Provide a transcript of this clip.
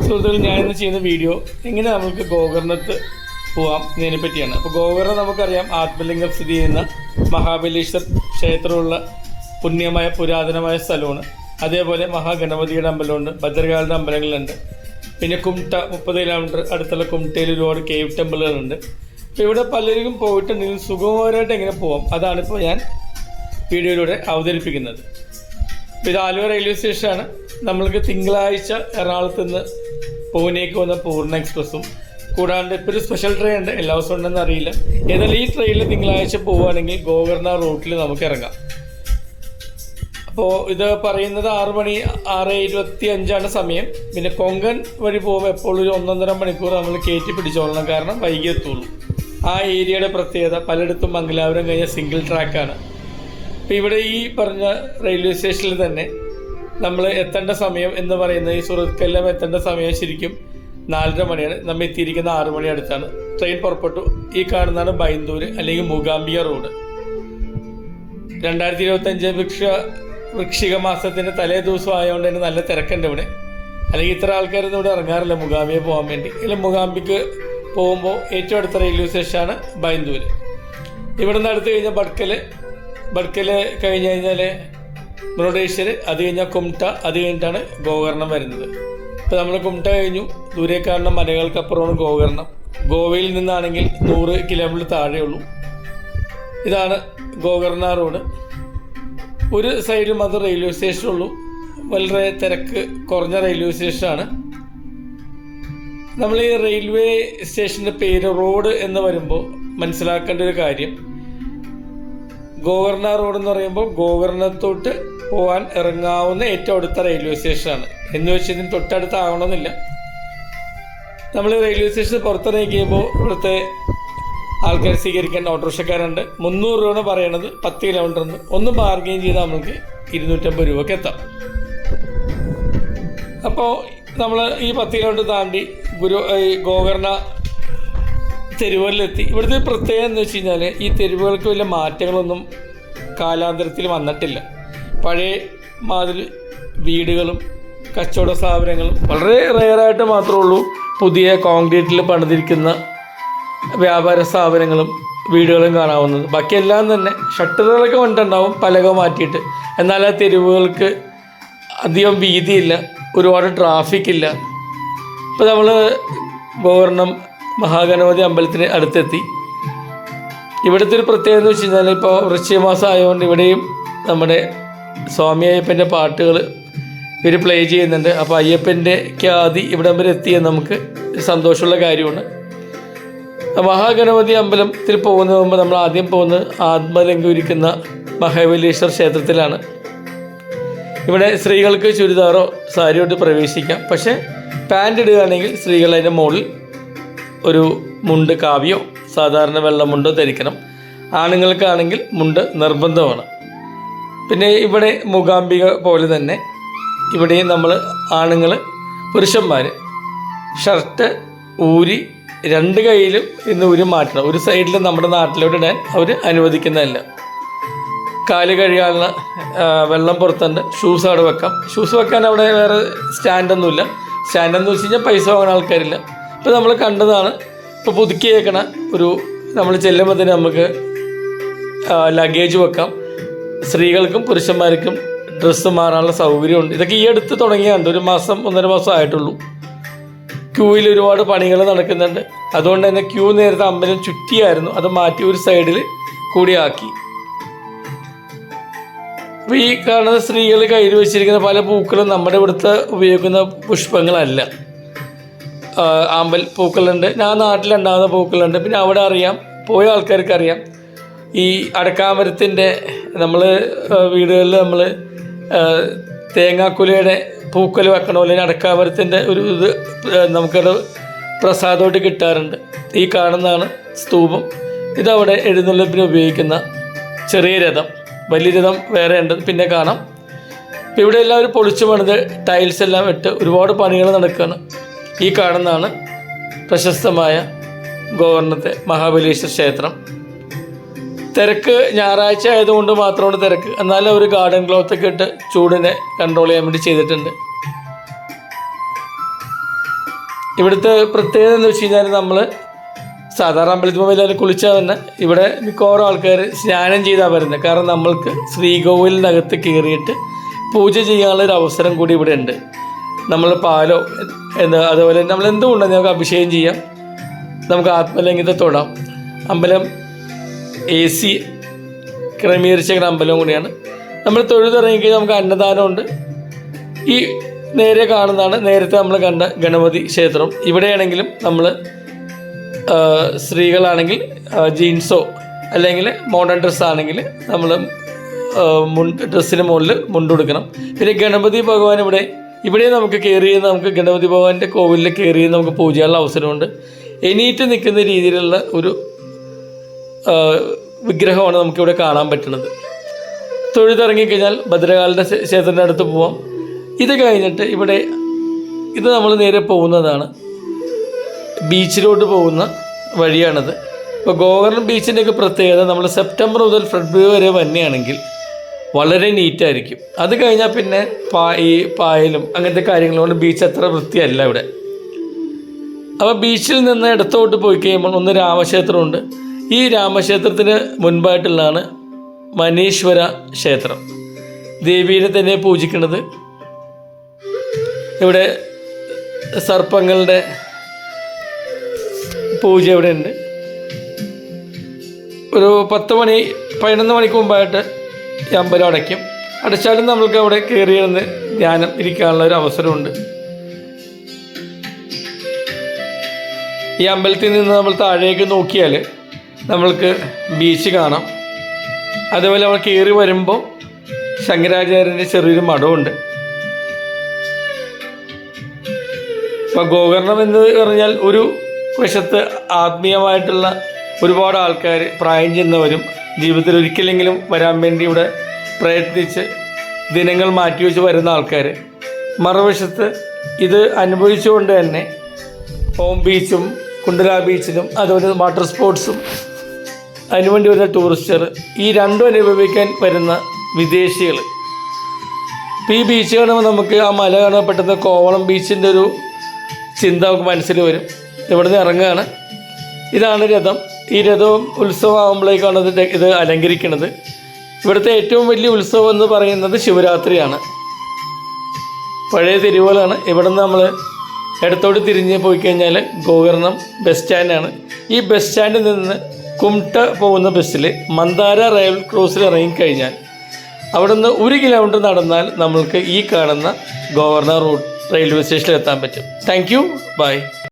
സുഹൃത്തുക്കൾ, ഞാനിന്ന് ചെയ്യുന്ന വീഡിയോ എങ്ങനെ നമുക്ക് ഗോകർണത്ത് പോവാം എന്നതിനെ പറ്റിയാണ്. അപ്പോൾ ഗോകർണം നമുക്കറിയാം, ആത്മലിംഗം സ്ഥിതി ചെയ്യുന്ന മഹാബലേശ്വർ ക്ഷേത്രമുള്ള പുണ്യമായ പുരാതനമായ സ്ഥലമാണ്. അതേപോലെ മഹാഗണപതിയുടെ അമ്പലമുണ്ട്, ഭദ്രകാളിയുടെ അമ്പലങ്ങളുണ്ട്. പിന്നെ കുംട്ട 30 കിലോമീറ്റർ അടുത്തുള്ള കുംട്ടയിൽ ഒരുപാട് കേവ് ടെമ്പിളുകളുണ്ട്. അപ്പോൾ ഇവിടെ പലരും പോയിട്ടുണ്ടെങ്കിൽ സുഗമമായിട്ട് എങ്ങനെ പോവാം, അതാണിപ്പോൾ ഞാൻ വീഡിയോയിലൂടെ അവതരിപ്പിക്കുന്നത്. ഇത് ആലുവ റെയിൽവേ സ്റ്റേഷനാണ്. നമ്മൾക്ക് തിങ്കളാഴ്ച എറണാകുളത്ത് നിന്ന് പൂനെക്ക് വന്ന പൂർണ്ണ എക്സ്പ്രസ്സും കൂടാണ്ട് ഇപ്പോൾ ഒരു സ്പെഷ്യൽ ട്രെയിൻ ഉണ്ട്, എല്ലാ ദിവസവും ഉണ്ടെന്ന് അറിയില്ല. ഏതായാലും ഈ ട്രെയിനിൽ തിങ്കളാഴ്ച പോവുകയാണെങ്കിൽ ഗോകർണ റൂട്ടിൽ നമുക്ക് ഇറങ്ങാം. അപ്പോൾ ഇത് പറയുന്നത് 6 മണി 6:25 സമയം. പിന്നെ കൊങ്കൺ വഴി പോകുമ്പോൾ എപ്പോഴും ഒരു 1.5 മണിക്കൂർ നമ്മൾ കയറ്റി പിടിച്ചോളണം, കാരണം വൈകി എത്തുള്ളൂ. ആ ഏരിയയുടെ പ്രത്യേകത, പലയിടത്തും മംഗലാപുരം കഴിഞ്ഞ സിംഗിൾ ട്രാക്കാണ്. അപ്പോൾ ഇവിടെ ഈ പറഞ്ഞ റെയിൽവേ സ്റ്റേഷനിൽ തന്നെ നമ്മൾ എത്തേണ്ട സമയം എന്ന് പറയുന്നത്, ഈ സുഹൃത്തുക്കെല്ലാം എത്തേണ്ട സമയം ശരിക്കും 4:30 മണിയാണ്. നമ്മൾ എത്തിയിരിക്കുന്ന 6 മണി അടുത്താണ്. ട്രെയിൻ പുറപ്പെട്ടു. ഈ കാണുന്നതാണ് ബൈന്ദൂർ അല്ലെങ്കിൽ മൂകാംബിക റോഡ്. 2025 വൃശ്ചിക മാസത്തിൻ്റെ തലേ ദിവസം ആയതുകൊണ്ട് തന്നെ നല്ല തിരക്കുണ്ട് ഇവിടെ. അല്ലെങ്കിൽ ഇത്ര ആൾക്കാരൊന്നും ഇവിടെ ഇറങ്ങാറില്ല മൂകാംബിക പോകാൻ വേണ്ടി. അല്ലെങ്കിൽ മൂകാംബിക്ക് പോകുമ്പോൾ ഏറ്റവും അടുത്ത റെയിൽവേ സ്റ്റേഷനാണ് ബൈന്ദൂർ. ഇവിടെ നിന്ന് അടുത്ത് കഴിഞ്ഞാൽ ബഡ്കൽ കഴിഞ്ഞ് കഴിഞ്ഞാൽ മുരുടേശ്വർ, അത് കഴിഞ്ഞാൽ കുംട്ട, അത് കഴിഞ്ഞിട്ടാണ് ഗോകർണം വരുന്നത്. ഇപ്പോൾ നമ്മൾ കുംട്ട കഴിഞ്ഞു. ദൂരെ കാണുന്ന മലകൾക്കപ്പുറമാണ് ഗോകർണം. ഗോവയിൽ നിന്നാണെങ്കിൽ 100 കിലോമീറ്റർ താഴെയുള്ളൂ. ഇതാണ് ഗോകർണ റോഡ്. ഒരു സൈഡിലും അത് റെയിൽവേ സ്റ്റേഷനുള്ളൂ. വളരെ തിരക്ക് കുറഞ്ഞ റെയിൽവേ സ്റ്റേഷനാണ്. നമ്മൾ ഈ റെയിൽവേ സ്റ്റേഷൻ്റെ പേര് റോഡ് എന്ന് വരുമ്പോൾ മനസ്സിലാക്കേണ്ട ഒരു കാര്യം, ഗോകർണ റോഡ് എന്ന് പറയുമ്പോൾ ഗോകർണത്തോട്ട് പോകാൻ ഇറങ്ങാവുന്ന ഏറ്റവും അടുത്ത റെയിൽവേ സ്റ്റേഷനാണ്. എന്ന് വെച്ചാൽ ഇതിന് തൊട്ടടുത്താകണമെന്നില്ല. നമ്മൾ റെയിൽവേ സ്റ്റേഷന് പുറത്തിറങ്ങിക്കുമ്പോൾ ഇവിടുത്തെ ആൾക്കാർ സ്വീകരിക്കേണ്ട ഓട്ടോറിക്ഷക്കാരുണ്ട്. 300 രൂപയാണ് പറയണത് 10 കിലോമീറ്ററിന്. ഒന്ന് ബാർഗെയിൻ ചെയ്താൽ നമുക്ക് 250 രൂപയ്ക്ക് എത്താം. അപ്പോൾ നമ്മൾ ഈ 10 കിലോമീറ്റർ താണ്ടി ഗോകർണ തെരുവുകളിലെത്തി. ഇവിടുത്തെ പ്രത്യേകത എന്ന് വെച്ച് കഴിഞ്ഞാൽ, ഈ തെരുവുകൾക്ക് വലിയ മാറ്റങ്ങളൊന്നും കാലാന്തരത്തിൽ വന്നിട്ടില്ല. പഴയ മാതിരി വീടുകളും കച്ചവട സ്ഥാപനങ്ങളും വളരെ റെയറായിട്ട് മാത്രമേ ഉള്ളൂ പുതിയ കോൺക്രീറ്റിൽ പണിതിരിക്കുന്ന വ്യാപാര സ്ഥാപനങ്ങളും വീടുകളും കാണാവുന്നത്. ബാക്കിയെല്ലാം തന്നെ ഷട്ടറുകളൊക്കെ വന്നിട്ടുണ്ടാവും, പലക മാറ്റിയിട്ട്. എന്നാൽ ആ തെരുവുകൾക്ക് അധികം വീതിയില്ല, ഒരുപാട് ട്രാഫിക്കില്ല. ഇപ്പോൾ നമ്മൾ ഗോകർണം മഹാഗണപതി അമ്പലത്തിന് അടുത്തെത്തി. ഇവിടുത്തെ ഒരു പ്രത്യേകത എന്ന് വെച്ച് കഴിഞ്ഞാൽ, ഇപ്പോൾ വൃശ്ചിക മാസം ആയതുകൊണ്ട് ഇവിടെയും നമ്മുടെ സ്വാമി അയ്യപ്പൻ്റെ പാട്ടുകൾ ഇവർ പ്ലേ ചെയ്യുന്നുണ്ട്. അപ്പോൾ അയ്യപ്പൻ്റെ ഖ്യാതി ഇവിടം വരെ എത്തിയത് നമുക്ക് സന്തോഷമുള്ള കാര്യമാണ്. മഹാഗണപതി അമ്പലത്തിൽ പോകുന്നതിന് മുമ്പ് നമ്മൾ ആദ്യം പോകുന്നത് ആത്മലിംഗം ഇരിക്കുന്ന മഹാബലേശ്വർ ക്ഷേത്രത്തിലാണ്. ഇവിടെ സ്ത്രീകൾക്ക് ചുരിദാറോ സാരിയോ ഇട്ട് പ്രവേശിക്കാം. പക്ഷേ പാൻറ് ഇടുകയാണെങ്കിൽ സ്ത്രീകൾ അതിൻ്റെ മുകളിൽ ഒരു മുണ്ട്, കാവ്യോ സാധാരണ വെള്ളമുണ്ടോ ധരിക്കണം. ആണുങ്ങൾക്കാണെങ്കിൽ മുണ്ട് നിർബന്ധമാണ്. പിന്നെ ഇവിടെ മൂകാംബിക പോലെ തന്നെ ഇവിടെയും നമ്മൾ ആണുങ്ങൾ, പുരുഷന്മാർ ഷർട്ട് ഊരി 2 കൈയിലും ഇന്ന് ഊരി മാറ്റണം. ഒരു സൈഡിൽ നമ്മുടെ നാട്ടിലോട്ട് ഇടാൻ അവർ അനുവദിക്കുന്നതല്ല. കാല് കഴുകാനുള്ള വെള്ളം പുറത്തുണ്ട്. ഷൂസ് അവിടെ വെക്കാം. ഷൂസ് വെക്കാൻ അവിടെ വേറെ സ്റ്റാൻഡൊന്നുമില്ല. സ്റ്റാൻഡെന്ന് വെച്ച് കഴിഞ്ഞാൽ പൈസ വാങ്ങുന്ന ആൾക്കാരില്ല. ഇപ്പോൾ നമ്മൾ കണ്ടതാണ്. ഇപ്പോൾ പുതുക്കി വെക്കണ നമ്മൾ ചെല്ലുമ്പോൾ തന്നെ നമുക്ക് ലഗേജ് വെക്കാം. സ്ത്രീകൾക്കും പുരുഷന്മാർക്കും ഡ്രസ്സ് മാറാനുള്ള സൗകര്യമുണ്ട്. ഇതൊക്കെ ഈ അടുത്ത് തുടങ്ങിയുണ്ട്. 1 മാസം 1.5 മാസം ആയിട്ടുള്ളൂ. ക്യൂവിൽ ഒരുപാട് പണികൾ നടക്കുന്നുണ്ട്. അതുകൊണ്ട് തന്നെ ക്യൂ നേരത്തെ അമ്പലം ചുറ്റിയായിരുന്നു, അത് മാറ്റി ഒരു സൈഡിൽ കൂടിയാക്കി. അപ്പോൾ ഈ കാണുന്ന സ്ത്രീകൾ കയ്യിൽ വെച്ചിരിക്കുന്ന പല പൂക്കളും നമ്മുടെ ഇവിടുത്തെ ഉപയോഗിക്കുന്ന പുഷ്പങ്ങളല്ല. ആമ്പൽ പൂക്കളുണ്ട്, ഞാൻ നാട്ടിലുണ്ടാകുന്ന പൂക്കളുണ്ട്. പിന്നെ അവിടെ അറിയാം, പോയ ആൾക്കാർക്ക് അറിയാം, ഈ അടക്കാമരത്തിൻ്റെ നമ്മൾ വീടുകളിൽ നമ്മൾ തേങ്ങാക്കുലയുടെ പൂക്കൽ വെക്കണ പോലെ അടക്കാമരത്തിൻ്റെ ഒരു ഇത് നമുക്കത് പ്രസാദമായിട്ട് കിട്ടാറുണ്ട്. ഈ കാണുന്നതാണ് സ്തൂപം. ഇതവിടെ എഴുന്നള്ളിപ്പിന് ഉപയോഗിക്കുന്ന ചെറിയ രഥം. വലിയ രഥം വേറെ ഉണ്ട്, പിന്നെ കാണാം. ഇവിടെ എല്ലാവരും പൊളിച്ചു പണിത് ടൈൽസ് എല്ലാം ഇട്ട് ഒരുപാട് പണികൾ നടക്കുകയാണ്. ഈ കാണുന്നതാണ് പ്രശസ്തമായ ഗോകർണത്തെ മഹാബലേശ്വർ ക്ഷേത്രം. തിരക്ക് ഞായറാഴ്ച ആയതുകൊണ്ട് മാത്രമാണ് തിരക്ക്. എന്നാലും ഒരു ഗാർഡൻ ക്ലോത്തൊക്കെ ഇട്ട് ചൂടിനെ കൺട്രോൾ ചെയ്യാൻ വേണ്ടി ചെയ്തിട്ടുണ്ട്. ഇവിടുത്തെ പ്രത്യേകത എന്ന് വെച്ച് കഴിഞ്ഞാൽ നമ്മൾ സാധാരണ അമ്പലത്തിൽ പോകുമ്പോൾ എല്ലാവരും കുളിച്ചാൽ തന്നെ ഇവിടെ മിക്കവാറും ആൾക്കാർ സ്നാനം ചെയ്താണ് വരുന്നത്. കാരണം നമ്മൾക്ക് ശ്രീകോവിലിനകത്ത് കയറിയിട്ട് പൂജ ചെയ്യാനുള്ളൊരു അവസരം കൂടി ഇവിടെ ഉണ്ട്. നമ്മൾ പാലോ അതുപോലെ നമ്മൾ എന്തുകൊണ്ടാണ് നമുക്ക് അഭിഷേകം ചെയ്യാം, നമുക്ക് ആത്മലിംഗത്തെ തൊടാം. അമ്പലം AC ക്രമീകരിച്ച അമ്പലം കൂടിയാണ്. നമ്മൾ തൊഴുതിറങ്ങിക്കഴിഞ്ഞാൽ നമുക്ക് അന്നദാനമുണ്ട്. ഈ നേരെ കാണുന്നതാണ് നേരത്തെ നമ്മൾ കണ്ട ഗണപതി ക്ഷേത്രം. ഇവിടെയാണെങ്കിലും നമ്മൾ സ്ത്രീകളാണെങ്കിൽ ജീൻസോ അല്ലെങ്കിൽ മോഡേൺ ഡ്രസ്സാണെങ്കിൽ നമ്മൾ ഡ്രസ്സിന് മുകളിൽ മുണ്ടുകൊടുക്കണം. പിന്നെ ഗണപതി ഭഗവാൻ ഇവിടെ നമുക്ക് കയറി നമുക്ക് ഗണപതി ഭഗവാന്റെ കോവിലിൽ കയറി നമുക്ക് പൂജ ചെയ്യാനുള്ള അവസരമുണ്ട്. എണീറ്റ് നിൽക്കുന്ന രീതിയിലുള്ള ഒരു വിഗ്രഹമാണ് നമുക്കിവിടെ കാണാൻ പറ്റുന്നത്. തൊഴുതിറങ്ങിക്കഴിഞ്ഞാൽ ഭദ്രകാളിൻ്റെ ക്ഷേത്രത്തിൻ്റെ അടുത്ത് പോവാം. ഇത് കഴിഞ്ഞിട്ട് ഇത് നമ്മൾ നേരെ പോകുന്നതാണ് ബീച്ചിലോട്ട് പോകുന്ന വഴിയാണിത്. ഇപ്പോൾ ഗോകർണം ബീച്ചിൻ്റെയൊക്കെ പ്രത്യേകത നമ്മൾ സെപ്റ്റംബർ മുതൽ ഫെബ്രുവരി വരെ വന്നെയാണെങ്കിൽ വളരെ നീറ്റായിരിക്കും. അത് കഴിഞ്ഞാൽ പിന്നെ ഈ പായലും അങ്ങനത്തെ കാര്യങ്ങളുകൊണ്ട് ബീച്ച് അത്ര വൃത്തിയല്ല ഇവിടെ. അപ്പോൾ ബീച്ചിൽ നിന്ന് ഇടത്തോട്ട് പോയി കഴിയുമ്പോൾ ഒന്ന് രാമക്ഷേത്രമുണ്ട്. ഈ രാമക്ഷേത്രത്തിന് മുൻപായിട്ടുള്ളതാണ് മനീശ്വര ക്ഷേത്രം. ദേവീനെ തന്നെ പൂജിക്കുന്നത്. ഇവിടെ സർപ്പങ്ങളുടെ പൂജ ഇവിടെ ഉണ്ട്. ഒരു 11 മണിക്ക് മുമ്പായിട്ട് ഈ അമ്പലം അടയ്ക്കും. അടച്ചാലും നമ്മൾക്ക് അവിടെ കയറിയിരുന്ന് ധ്യാനം ഇരിക്കാനുള്ള ഒരു അവസരമുണ്ട്. ഈ അമ്പലത്തിൽ നിന്ന് നമ്മൾ താഴേക്ക് നോക്കിയാൽ നമ്മൾക്ക് ബീച്ച് കാണാം. അതുപോലെ നമ്മൾ കയറി വരുമ്പോൾ ശങ്കരാചാര്യൻ്റെ ചെറിയൊരു മഠമുണ്ട്. ഇപ്പോൾ ഗോകർണം എന്ന് പറഞ്ഞാൽ ഒരു വശത്ത് ആത്മീയമായിട്ടുള്ള ഒരുപാട് ആൾക്കാർ പ്രായം ചെന്നവരും ജീവിതത്തിൽ ഒരിക്കലെങ്കിലും വരാൻ വേണ്ടി ഇവിടെ പ്രയത്നിച്ച് ദിനങ്ങൾ മാറ്റിവെച്ച് വരുന്ന ആൾക്കാർ, മറുവശത്ത് ഇത് അനുഭവിച്ചുകൊണ്ട് തന്നെ ഹോം ബീച്ചും കുണ്ടല ബീച്ചിലും അതുപോലെ വാട്ടർ സ്പോർട്സും അതിനുവേണ്ടി വരുന്ന ടൂറിസ്റ്റർ, ഈ രണ്ടും അനുഭവിക്കാൻ വരുന്ന വിദേശികൾ. ഇപ്പോൾ ഈ ബീച്ച് കാണുമ്പോൾ നമുക്ക് ആ മല കാണാൻ പെട്ടെന്ന് കോവളം ബീച്ചിൻ്റെ ഒരു ചിന്ത നമുക്ക് മനസ്സിൽ വരും. ഇവിടുന്ന് ഇറങ്ങുകയാണ്. ഇതാണ് രഥം. ഈ രഥവും ഉത്സവമാകുമ്പോഴേക്കാണ് ഇത് അലങ്കരിക്കുന്നത്. ഇവിടുത്തെ ഏറ്റവും വലിയ ഉത്സവം എന്ന് പറയുന്നത് ശിവരാത്രിയാണ്. പഴയ തിരുവോലാണ്. ഇവിടെ നിന്ന് നമ്മൾ ഇടത്തോട്ട് തിരിഞ്ഞ് പോയി കഴിഞ്ഞാൽ ഗോകർണം ബസ് സ്റ്റാൻഡാണ്. ഈ ബസ് സ്റ്റാൻഡിൽ നിന്ന് കുംട്ട പോകുന്ന ബസ്സിൽ മന്ദാര റെയിൽ ക്രോസിൽ ഇറങ്ങിക്കഴിഞ്ഞാൽ അവിടെ നിന്ന് 1 കിലോമീറ്റർ നടന്നാൽ നമ്മൾക്ക് ഈ കാണുന്ന ഗോകർണം റൂട്ട് റെയിൽവേ സ്റ്റേഷനിൽ എത്താൻ പറ്റും. Thank you. ബൈ.